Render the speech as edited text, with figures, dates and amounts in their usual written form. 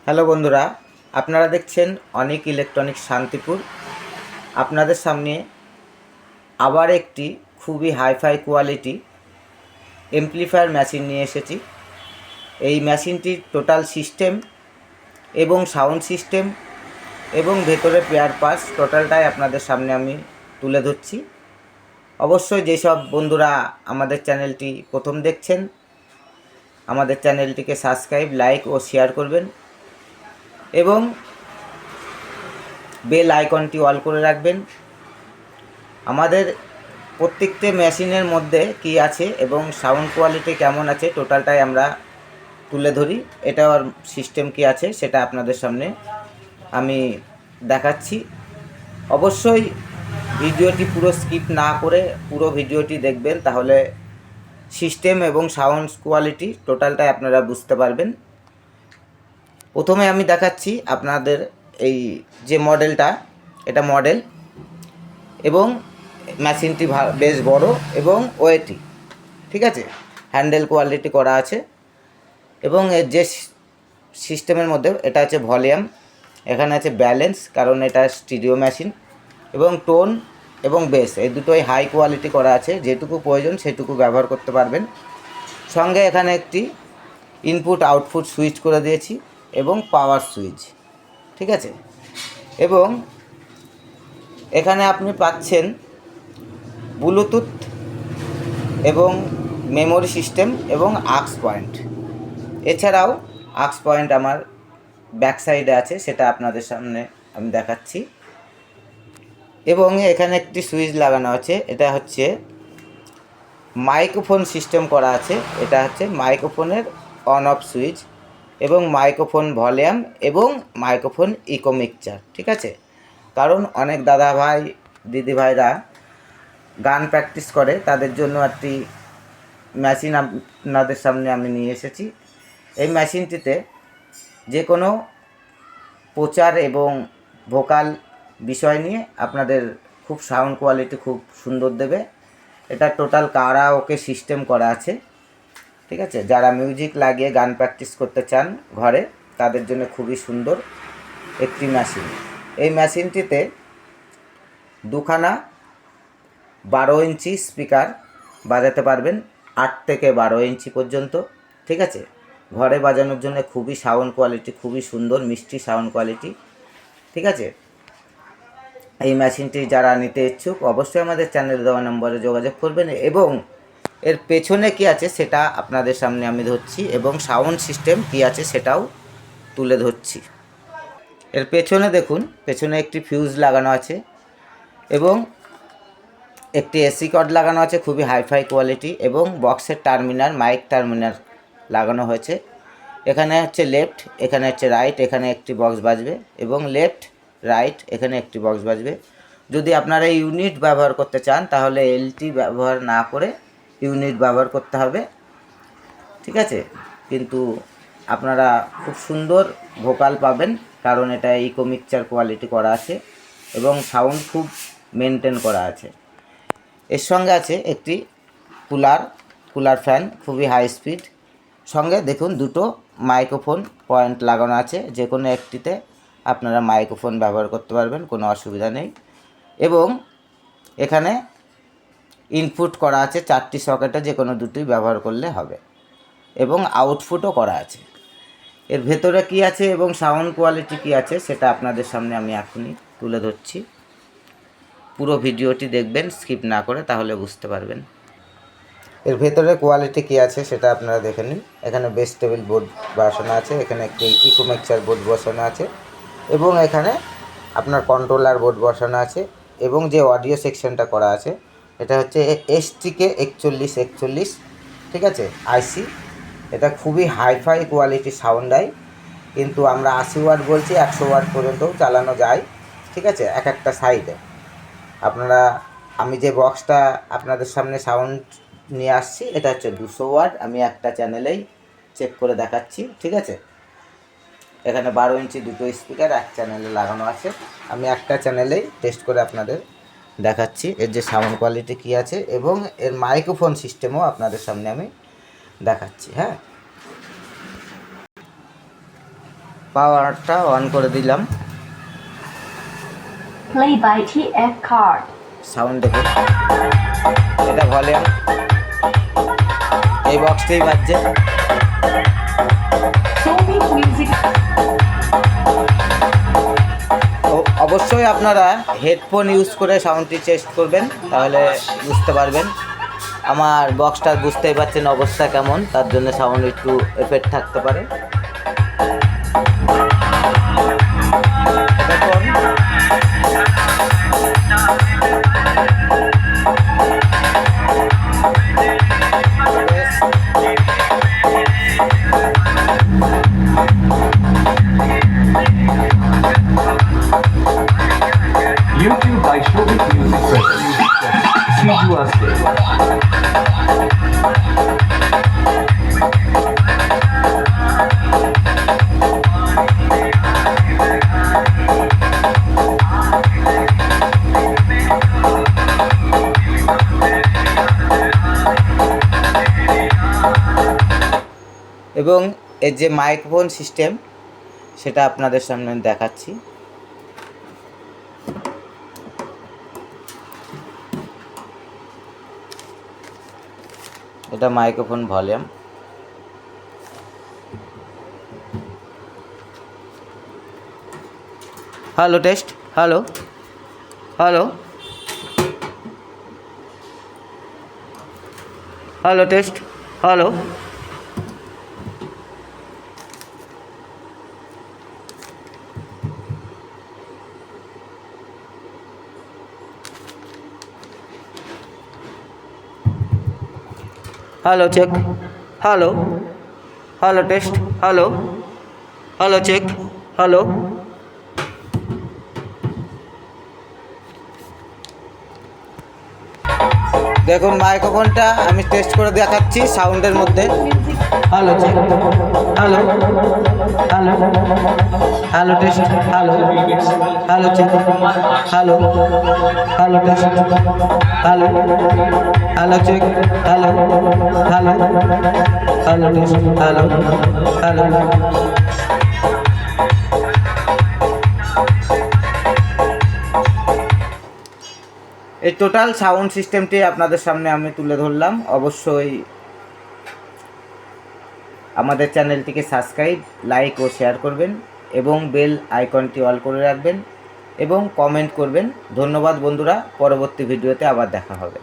Hello বন্ধুরা, আপনারা দেখছেন অনিক ইলেকট্রনিক্স শান্তিপুর। আপনাদের সামনে আবার একটি খুবই হাইফাই কোয়ালিটি এমপ্লিফায়ার মেশিন নিয়ে এসেছি। এই মেশিনটির টোটাল সিস্টেম এবং সাউন্ড সিস্টেম এবং ভেতরে পেয়ার পার্টস টোটালটাই আপনাদের সামনে আমি তুলে ধরছি। অবশ্যই যেসব বন্ধুরা আমাদের চ্যানেলটি প্রথম দেখছেন, আমাদের চ্যানেলটিকে সাবস্ক্রাইব, লাইক ও শেয়ার করবেন এবং বেল আইকনটি অল করে রাখবেন। আমাদের প্রত্যেকটি মেশিনের মধ্যে কি আছে এবং সাউন্ড কোয়ালিটি কেমন আছে টোটালটাই আমরা তুলে ধরি। এটার সিস্টেম কি আছে সেটা আপনাদের সামনে আমি দেখাচ্ছি। অবশ্যই ভিডিওটি পুরো স্কিপ না করে পুরো ভিডিওটি দেখবেন, তাহলে সিস্টেম এবং সাউন্ড কোয়ালিটি টোটালটাই আপনারা বুঝতে পারবেন। প্রথমে আমি দেখাচ্ছি আপনাদের এই যে মডেলটা, এটা মডেল এবং মেশিনটি বেশ বড় এবং ওয়েটি, ঠিক আছে। হ্যান্ডেল কোয়ালিটি করা আছে এবং এর যে সিস্টেমের মধ্যে এটা আছে ভলিউম, এখানে আছে ব্যালেন্স, কারণ এটা স্টিরিও মেশিন, এবং টোন এবং বেস এই দুটোই হাই কোয়ালিটি করা আছে। যেটুকু প্রয়োজন সেটুকু ব্যবহার করতে পারবেন। সঙ্গে এখানে একটি ইনপুট আউটপুট সুইচ করে দিয়েছি এবং পাওয়ার সুইচ, ঠিক আছে। এবং এখানে আপনি পাচ্ছেন ব্লুটুথ এবং মেমোরি সিস্টেম এবং আক্স পয়েন্ট। এছাড়াও আক্স পয়েন্ট আমার ব্যাক সাইডে আছে, সেটা আপনাদের সামনে আমি দেখাচ্ছি। এবং এখানে একটি সুইচ লাগানো আছে, এটা হচ্ছে মাইক্রোফোন সিস্টেম করা আছে। এটা হচ্ছে মাইক্রোফোনের অন অফ সুইচ এবং মাইক্রোফোন ভলিউম এবং মাইক্রোফোন ইকো মিক্সচার, ঠিক আছে। কারণ অনেক দাদা ভাই দিদি ভাইরা গান প্র্যাকটিস করে, তাদের জন্য একটি মেশিন আপনাদের সামনে আমি নিয়ে এসেছি। এই মেশিনটিতে যে কোনো প্রচার এবং ভোকাল বিষয় নিয়ে আপনাদের খুব সাউন্ড কোয়ালিটি খুব সুন্দর দেবে। এটা টোটাল কারাওকে সিস্টেম করা আছে, ঠিক আছে। যারা মিউজিক লাগিয়ে গান প্র্যাকটিস করতে চান ঘরে, তাদের জন্য খুবই সুন্দর একটি মেশিন। এই মেশিনটিতে দুখানা 12 ইঞ্চি স্পিকার বাজাতে পারবেন, 8 থেকে 12 ইঞ্চি পর্যন্ত, ঠিক আছে। ঘরে বাজানোর জন্য খুবই সাউন্ড কোয়ালিটি খুবই সুন্দর, মিষ্টি সাউন্ড কোয়ালিটি, ঠিক আছে। এই মেশিনটি যারা নিতে ইচ্ছুক অবশ্যই আমাদের চ্যানেলে দেওয়া নম্বরে যোগাযোগ করবেন। এবং এর পেছনে কি আছে সেটা আপনাদের সামনে আমি ধরছি এবং সাউন্ড সিস্টেম কি আছে সেটাও তুলে ধরছি। এর পেছনে দেখুন, পেছনে একটি ফিউজ লাগানো আছে এবং একটি এসি কর্ড লাগানো আছে খুবই হাইফাই কোয়ালিটি, এবং বক্সের টার্মিনাল, মাইক টার্মিনাল লাগানো হয়েছে। এখানে হচ্ছে লেফট, এখানে হচ্ছে রাইট, এখানে একটি বক্স বাজবে, এবং লেফট রাইট এখানে একটি বক্স বাজবে। যদি আপনারা ইউনিট ব্যবহার করতে চান তাহলে এলটি ব্যবহার না করে ইউনিট ব্যবহার করতে হবে, ঠিক আছে। কিন্তু আপনারা খুব সুন্দর ভোকাল পাবেন, কারণ এটা ইকো মিক্সচার কোয়ালিটি করা আছে এবং সাউন্ড খুব মেনটেন করা আছে। এর সঙ্গে আছে একটি কুলার ফ্যান খুবই হাই স্পিড। সঙ্গে দেখুন দুটো মাইক্রোফোন পয়েন্ট লাগানো আছে, যে কোনো একটিতে আপনারা মাইক্রোফোন ব্যবহার করতে পারবেন, কোনো অসুবিধা নেই। এবং এখানে ইনপুট করা আছে 4টি সকেটে, যে কোনো দুটোই ব্যবহার করলে হবে, এবং আউটপুটও করা আছে। এর ভেতরে কি আছে এবং সাউন্ড কোয়ালিটি কি আছে সেটা আপনাদের সামনে আমি এখনই তুলে ধরছি। পুরো ভিডিওটি দেখবেন স্কিপ না করে, তাহলে বুঝতে পারবেন এর ভেতরে কোয়ালিটি কী আছে সেটা আপনারা দেখে নিন। এখানে বেস টেবিল বোর্ড বসানো আছে, এখানে একটি ইকো মিক্সচার বোর্ড বসানো আছে, এবং এখানে আপনার কন্ট্রোলার বোর্ড বসানো আছে। এবং যে অডিও সেকশনটা করা আছে এটা হচ্ছে STK 4141, ঠিক আছে, আইসি। এটা খুবই হাইফাই কোয়ালিটি সাউন্ড হয়, কিন্তু আমরা 80 ওয়াট বলছি, 100 ওয়াট পর্যন্তও চালানো যায়, ঠিক আছে, এক একটা সাইডে। আপনারা, আমি যে বক্সটা আপনাদের সামনে সাউন্ড নিয়ে আসছি এটা হচ্ছে 200 ওয়াট, আমি একটা চ্যানেলেই চেক করে দেখাচ্ছি, ঠিক আছে। এখানে 12 ইঞ্চি দুটো স্পিকার এক চ্যানেলে লাগানো আছে, আমি একটা চ্যানেলেই টেস্ট করে আপনাদের দেখাচ্ছি এর যে সাউন্ড কোয়ালিটি কী আছে, এবং এর মাইক্রোফোন সিস্টেমও আপনাদের সামনে আমি দেখাচ্ছি। হ্যাঁ, পাওয়ারটা অন করে দিলাম। Play by TF card. Sound দেখুন, এটা ভলিউম, এই বক্সটাই বাজছে। Sony Music. তো অবশ্যই আপনারা হেডফোন ইউজ করে সাউন্ডটি টেস্ট করবেন, তাহলে বুঝতে পারবেন। আমার বক্সটা বুঝতেই পারছেন অবস্থা কেমন, তার জন্য সাউন্ড একটু এফেক্ট থাকতে পারে। দেখুন YouTube by Shobit Music presents See You on Stage. এবং এর যে মাইক্রোফোন সিস্টেম সেটা আপনাদের সামনে দেখাচ্ছি। এটা microphone volume. Hello test, hello hello hello test, hello. Hello check, hello hello test, hello hello check, hello. দেখুন মাইক্রোফোনটা আমি টেস্ট করে দেখাচ্ছি সাউন্ডের মধ্যে। Hello check, hello hello hello test, hello hello check, hello hello test, hello hello check, hello hello hello test, hello hello. এই total sound সিস্টেমটি আপনাদের সামনে আমি তুলে ধরলাম। অবশ্যই আমাদের চ্যানেলটিকে সাবস্ক্রাইব, লাইক ও শেয়ার করবেন এবং বেল আইকনটি অল করে রাখবেন এবং কমেন্ট করবেন। ধন্যবাদ বন্ধুরা, পরবর্তী ভিডিওতে আবার দেখা হবে।